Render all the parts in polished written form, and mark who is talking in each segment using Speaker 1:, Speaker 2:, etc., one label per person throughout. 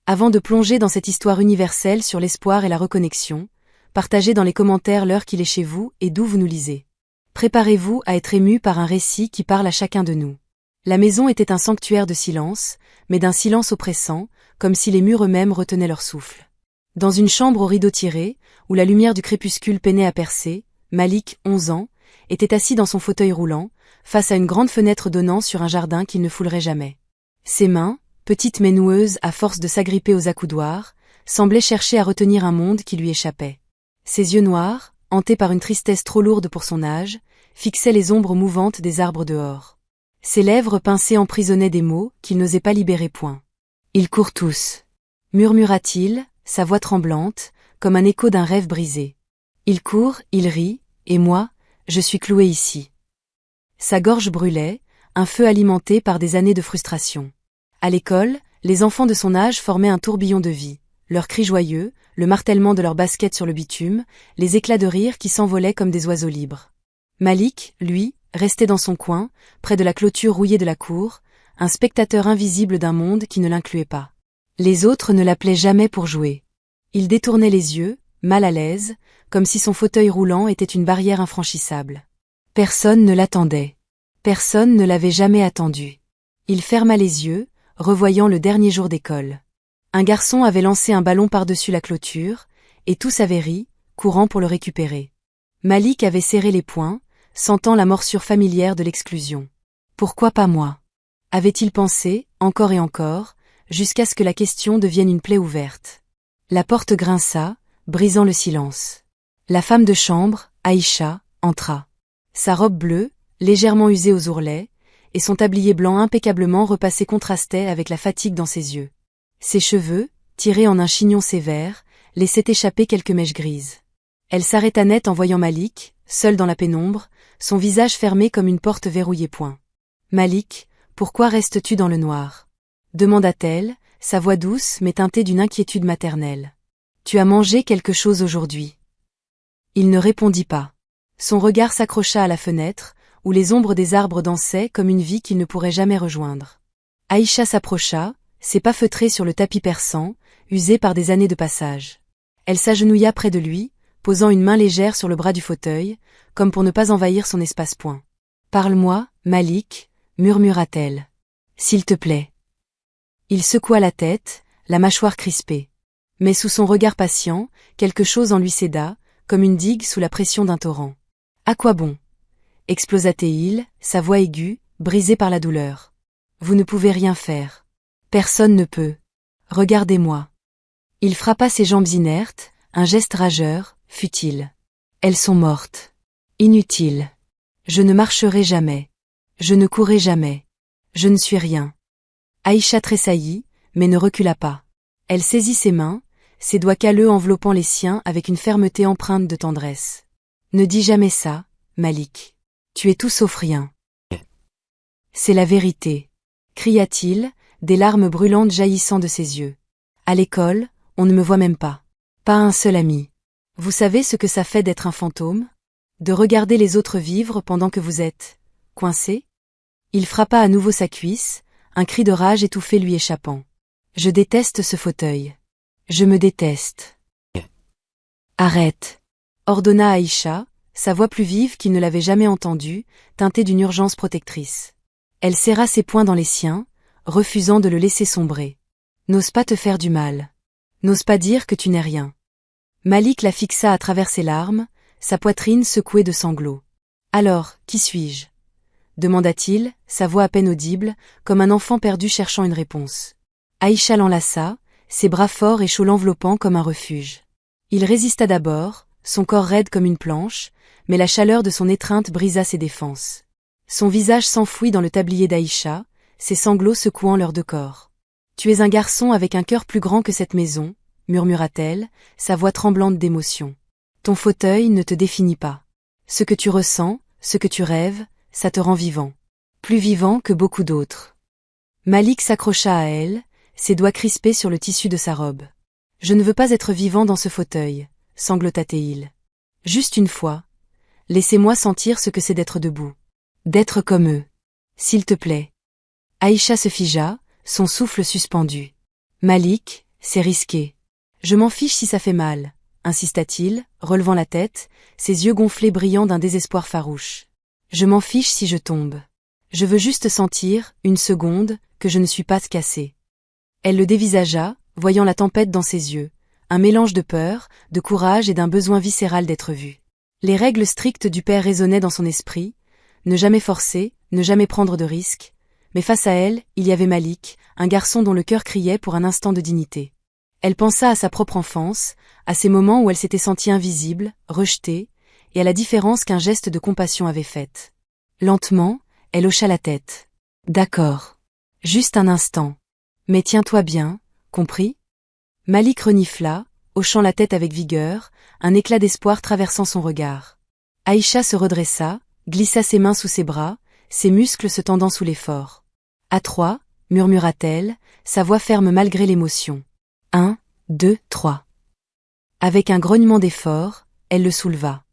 Speaker 1: Avant de plonger dans cette histoire universelle sur l'espoir et la reconnexion, partagez dans les commentaires l'heure qu'il est chez vous et d'où vous nous lisez. Préparez-vous à être ému par un récit qui parle à chacun de nous. La maison était un sanctuaire de silence, mais d'un silence oppressant, comme si les murs eux-mêmes retenaient leur souffle. Dans une chambre aux rideaux tirés, où la lumière du crépuscule peinait à percer, Malik, 11 ans, était assis dans son fauteuil roulant, face à une grande fenêtre donnant sur un jardin qu'il ne foulerait jamais. Ses mains, petites mais noueuses à force de s'agripper aux accoudoirs, semblaient chercher à retenir un monde qui lui échappait. Ses yeux noirs, hantés par une tristesse trop lourde pour son âge, fixaient les ombres mouvantes des arbres dehors. Ses lèvres pincées emprisonnaient des mots qu'il n'osait pas libérer point. « Ils courent tous », murmura-t-il, sa voix tremblante, comme un écho d'un rêve brisé. « Ils courent, ils rient, et moi, je suis cloué ici. » Sa gorge brûlait, un feu alimenté par des années de frustration. À l'école, les enfants de son âge formaient un tourbillon de vie. Leurs cris joyeux, le martèlement de leurs baskets sur le bitume, les éclats de rire qui s'envolaient comme des oiseaux libres. Malik, lui, restait dans son coin, près de la clôture rouillée de la cour, un spectateur invisible d'un monde qui ne l'incluait pas. Les autres ne l'appelaient jamais pour jouer. Il détournait les yeux, mal à l'aise, comme si son fauteuil roulant était une barrière infranchissable. Personne ne l'attendait. Personne ne l'avait jamais attendu. Il ferma les yeux, revoyant le dernier jour d'école. Un garçon avait lancé un ballon par-dessus la clôture, et tous avaient ri, courant pour le récupérer. Malik avait serré les poings, sentant la morsure familière de l'exclusion. Pourquoi pas moi? Avait-il pensé, encore et encore, jusqu'à ce que la question devienne une plaie ouverte. La porte grinça, brisant le silence. La femme de chambre, Aïcha, entra. Sa robe bleue, légèrement usée aux ourlets, et son tablier blanc impeccablement repassé contrastaient avec la fatigue dans ses yeux. Ses cheveux, tirés en un chignon sévère, laissaient échapper quelques mèches grises. Elle s'arrêta net en voyant Malik, seul dans la pénombre, son visage fermé comme une porte verrouillée. Malik, pourquoi restes-tu dans le noir? Demanda-t-elle, sa voix douce mais teintée d'une inquiétude maternelle. Tu as mangé quelque chose aujourd'hui? Il ne répondit pas. Son regard s'accrocha à la fenêtre, où les ombres des arbres dansaient comme une vie qu'il ne pourrait jamais rejoindre. Aïcha s'approcha, ses pas feutrés sur le tapis persan, usé par des années de passage. Elle s'agenouilla près de lui, posant une main légère sur le bras du fauteuil, comme pour ne pas envahir son espace. Parle-moi, Malik, murmura-t-elle. S'il te plaît. Il secoua la tête, la mâchoire crispée. Mais sous son regard patient, quelque chose en lui céda, comme une digue sous la pression d'un torrent. À quoi bon? Explosa-t-il, sa voix aiguë, brisée par la douleur. Vous ne pouvez rien faire. Personne ne peut. Regardez-moi. Il frappa ses jambes inertes, un geste rageur, futile. Elles sont mortes. Inutile. Je ne marcherai jamais. Je ne courrai jamais. Je ne suis rien. Aïcha tressaillit, mais ne recula pas. Elle saisit ses mains, ses doigts calleux enveloppant les siens avec une fermeté empreinte de tendresse. Ne dis jamais ça, Malik. Tu es tout sauf rien. C'est la vérité, cria-t-il, des larmes brûlantes jaillissant de ses yeux. À l'école, on ne me voit même pas. Pas un seul ami. Vous savez ce que ça fait d'être un fantôme? De regarder les autres vivre pendant que vous êtes coincé? Il frappa à nouveau sa cuisse, un cri de rage étouffé lui échappant. Je déteste ce fauteuil. Je me déteste. Arrête, ordonna Aïcha, sa voix plus vive qu'il ne l'avait jamais entendue, teintée d'une urgence protectrice. Elle serra ses poings dans les siens, refusant de le laisser sombrer. N'ose pas te faire du mal. N'ose pas dire que tu n'es rien. Malik la fixa à travers ses larmes, sa poitrine secouée de sanglots. Alors, qui suis-je? Demanda-t-il, sa voix à peine audible, comme un enfant perdu cherchant une réponse. Aïcha l'enlaça, ses bras forts et chauds l'enveloppant comme un refuge. Il résista d'abord, son corps raide comme une planche, mais la chaleur de son étreinte brisa ses défenses. Son visage s'enfouit dans le tablier d'Aïcha, ses sanglots secouant leurs deux corps. Tu es un garçon avec un cœur plus grand que cette maison, murmura-t-elle, sa voix tremblante d'émotion. Ton fauteuil ne te définit pas. Ce que tu ressens, ce que tu rêves, ça te rend vivant. Plus vivant que beaucoup d'autres. Malik s'accrocha à elle, ses doigts crispés sur le tissu de sa robe. Je ne veux pas être vivant dans ce fauteuil, sanglota-t-il. Juste une fois. Laissez-moi sentir ce que c'est d'être debout. D'être comme eux. S'il te plaît. Aïcha se figea, son souffle suspendu. Malik, C'est risqué. Je m'en fiche si ça fait mal, insista-t-il, relevant la tête, ses yeux gonflés brillant d'un désespoir farouche. Je m'en fiche si je tombe. Je veux juste sentir, une seconde, que je ne suis pas cassée. Elle le dévisagea, voyant la tempête dans ses yeux, un mélange de peur, de courage et d'un besoin viscéral d'être vue. Les règles strictes du père résonnaient dans son esprit, ne jamais forcer, ne jamais prendre de risques, mais face à elle, il y avait Malik, un garçon dont le cœur criait pour un instant de dignité. Elle pensa à sa propre enfance, à ces moments où elle s'était sentie invisible, rejetée, et à la différence qu'un geste de compassion avait faite. Lentement, elle hocha la tête. D'accord. Juste un instant. Mais tiens-toi bien, compris? Malik renifla, hochant la tête avec vigueur, un éclat d'espoir traversant son regard. Aïcha se redressa, glissa ses mains sous ses bras, ses muscles se tendant sous l'effort. À 3, murmura-t-elle, sa voix ferme malgré l'émotion. 1, 2, 3. Avec un grognement d'effort, elle le souleva.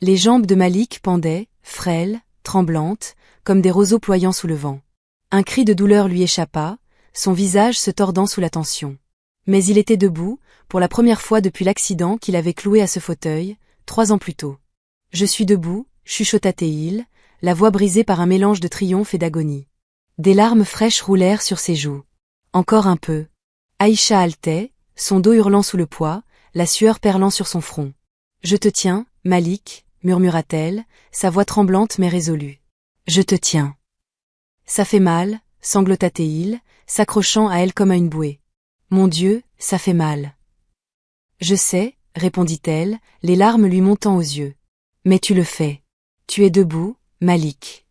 Speaker 1: Les jambes de Malik pendaient, frêles, tremblantes, comme des roseaux ployant sous le vent. Un cri de douleur lui échappa, son visage se tordant sous la tension. Mais il était debout, pour la première fois depuis l'accident qu'il avait cloué à ce fauteuil, 3 ans plus tôt. Je suis debout, chuchota Théil, la voix brisée par un mélange de triomphe et d'agonie. Des larmes fraîches roulèrent sur ses joues. Encore un peu. Aïcha haletait, son dos hurlant sous le poids, la sueur perlant sur son front. Je te tiens, Malik, murmura-t-elle, sa voix tremblante mais résolue. Je te tiens. Ça fait mal, sanglota Théil, s'accrochant à elle comme à une bouée. Mon Dieu, ça fait mal. Je sais, répondit-elle, les larmes lui montant aux yeux. Mais tu le fais. Tu es debout, Malik.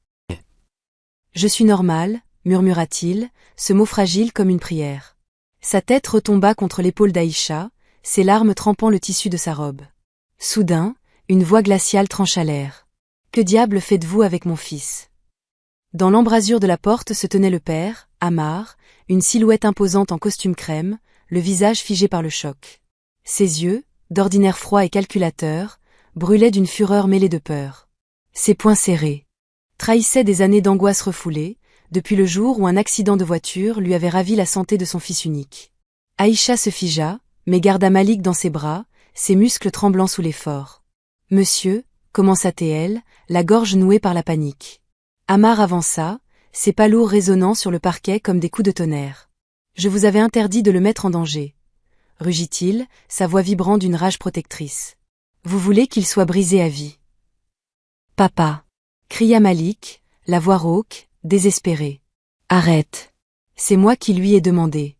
Speaker 1: Je suis normal, murmura-t-il, ce mot fragile comme une prière. Sa tête retomba contre l'épaule d'Aïcha, ses larmes trempant le tissu de sa robe. Soudain, une voix glaciale trancha l'air. Que diable faites-vous avec mon fils? Dans l'embrasure de la porte se tenait le père, Ammar, une silhouette imposante en costume crème, le visage figé par le choc. Ses yeux, d'ordinaire froids et calculateurs, brûlaient d'une fureur mêlée de peur. Ses poings serrés trahissaient des années d'angoisse refoulées, depuis le jour où un accident de voiture lui avait ravi la santé de son fils unique. Aïcha se figea, mais garda Malik dans ses bras, ses muscles tremblant sous l'effort. « Monsieur » commença-t-elle, la gorge nouée par la panique. Ammar avança, ses pas lourds résonnant sur le parquet comme des coups de tonnerre. « Je vous avais interdit de le mettre en danger. » rugit-il, sa voix vibrant d'une rage protectrice. « Vous voulez qu'il soit brisé à vie. »« Papa » cria Malik, la voix rauque, désespérée. « Arrête. C'est moi qui lui ai demandé. »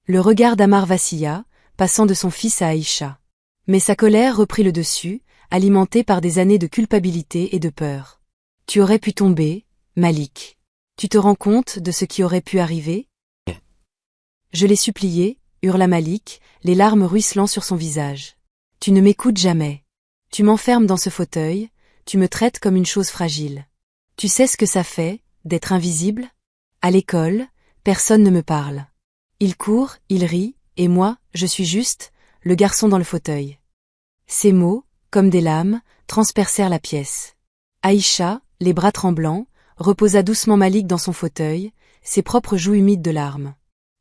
Speaker 1: Le regard d'Ammar vacilla, passant de son fils à Aïcha. Mais sa colère reprit le dessus, alimentée par des années de culpabilité et de peur. « Tu aurais pu tomber, Malik. Tu te rends compte de ce qui aurait pu arriver? » Je l'ai supplié, hurla Malik, les larmes ruisselant sur son visage. « Tu ne m'écoutes jamais. Tu m'enfermes dans ce fauteuil, tu me traites comme une chose fragile. Tu sais ce que ça fait, d'être invisible? À l'école, personne ne me parle. Il court, il rit, et moi, je suis juste, le garçon dans le fauteuil. » Ces mots, comme des lames, transpercèrent la pièce. Aïcha, les bras tremblants, reposa doucement Malik dans son fauteuil, ses propres joues humides de larmes.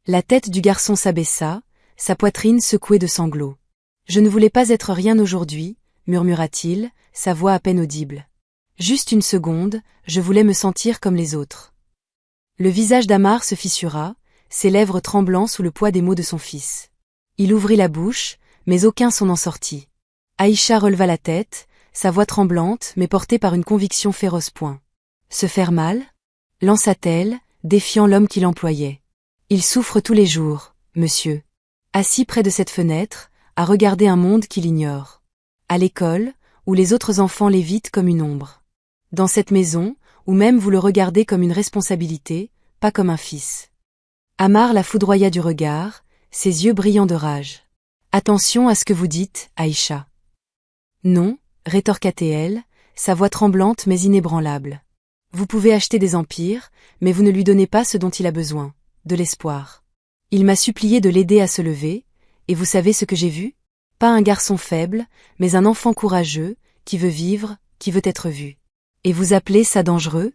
Speaker 1: La tête du garçon s'abaissa, sa poitrine secouée de sanglots. « Je ne voulais pas être rien aujourd'hui, » murmura-t-il, sa voix à peine audible. « Juste une seconde, je voulais me sentir comme les autres. » Le visage d'Ammar se fissura, ses lèvres tremblant sous le poids des mots de son fils. Il ouvrit la bouche, mais aucun son n'en sortit. Aïcha releva la tête, sa voix tremblante mais portée par une conviction féroce. Se faire mal? Lança-t-elle, défiant l'homme qui l'employait. Il souffre tous les jours, monsieur. Assis près de cette fenêtre, à regarder un monde qu'il ignore. À l'école, où les autres enfants l'évitent comme une ombre. Dans cette maison, où même vous le regardez comme une responsabilité, pas comme un fils. Ammar la foudroya du regard, ses yeux brillants de rage. Attention à ce que vous dites, Aïcha. Non, rétorqua-t-elle, sa voix tremblante mais inébranlable. Vous pouvez acheter des empires, mais vous ne lui donnez pas ce dont il a besoin, de l'espoir. Il m'a supplié de l'aider à se lever, et vous savez ce que j'ai vu? Pas un garçon faible, mais un enfant courageux, qui veut vivre, qui veut être vu. Et vous appelez ça dangereux?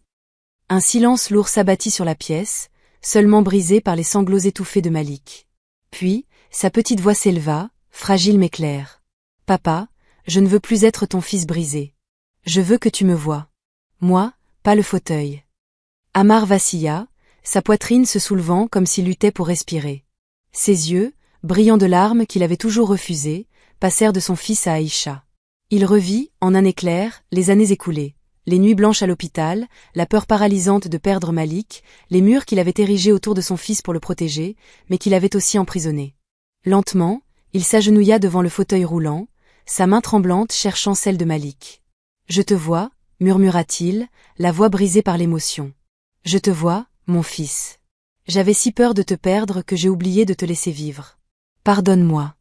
Speaker 1: Un silence lourd s'abattit sur la pièce, seulement brisé par les sanglots étouffés de Malik. Puis, Sa petite voix s'éleva, fragile mais claire. Papa, je ne veux plus être ton fils brisé. Je veux que tu me voies. Moi, pas le fauteuil. Ammar vacilla, sa poitrine se soulevant comme s'il luttait pour respirer. Ses yeux, brillants de larmes qu'il avait toujours refusées, passèrent de son fils à Aïcha. Il revit, en un éclair, les années écoulées, les nuits blanches à l'hôpital, la peur paralysante de perdre Malik, les murs qu'il avait érigés autour de son fils pour le protéger, mais qu'il avait aussi emprisonné. Lentement, il s'agenouilla devant le fauteuil roulant, sa main tremblante cherchant celle de Malik. « Je te vois, » murmura-t-il, la voix brisée par l'émotion. « Je te vois, mon fils. J'avais si peur de te perdre que j'ai oublié de te laisser vivre. Pardonne-moi. »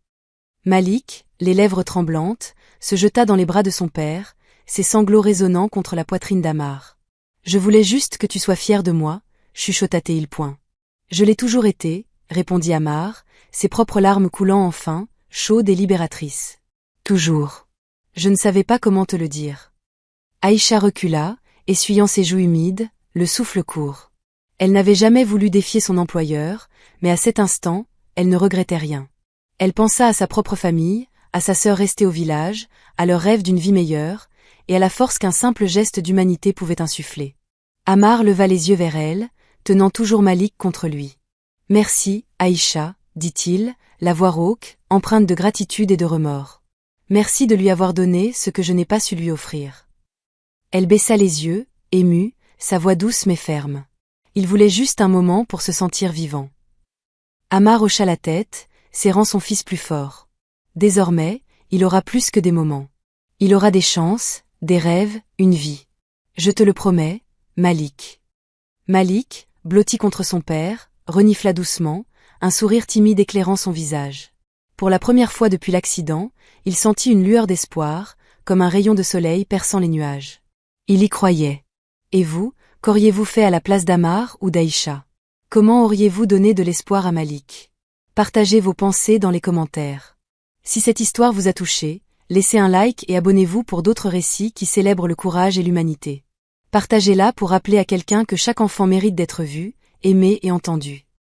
Speaker 1: Malik, les lèvres tremblantes, se jeta dans les bras de son père, ses sanglots résonnant contre la poitrine d'Ammar. « Je voulais juste que tu sois fier de moi, » chuchota-t-il. « Je l'ai toujours été, » répondit Ammar, ses propres larmes coulant enfin, chaudes et libératrices. « Toujours. Je ne savais pas comment te le dire. » Aïcha recula, essuyant ses joues humides, le souffle court. Elle n'avait jamais voulu défier son employeur, mais à cet instant, elle ne regrettait rien. Elle pensa à sa propre famille, à sa sœur restée au village, à leur rêve d'une vie meilleure, et à la force qu'un simple geste d'humanité pouvait insuffler. Ammar leva les yeux vers elle, tenant toujours Malik contre lui. « Merci, Aïcha, » dit-il, la voix rauque, empreinte de gratitude et de remords. « Merci de lui avoir donné ce que je n'ai pas su lui offrir. » Elle baissa les yeux, émue, sa voix douce mais ferme. Il voulait juste un moment pour se sentir vivant. Ammar hocha la tête, serrant son fils plus fort. Désormais, il aura plus que des moments. Il aura des chances, des rêves, une vie. Je te le promets, Malik. Malik, blotti contre son père, renifla doucement, un sourire timide éclairant son visage. Pour la première fois depuis l'accident, il sentit une lueur d'espoir, comme un rayon de soleil perçant les nuages. Il y croyait. Et vous, qu'auriez-vous fait à la place d'Ammar ou d'Aïcha? Comment auriez-vous donné de l'espoir à Malik? Partagez vos pensées dans les commentaires. Si cette histoire vous a touché, laissez un like et abonnez-vous pour d'autres récits qui célèbrent le courage et l'humanité. Partagez-la pour rappeler à quelqu'un que chaque enfant mérite d'être vu, aimé et entendu.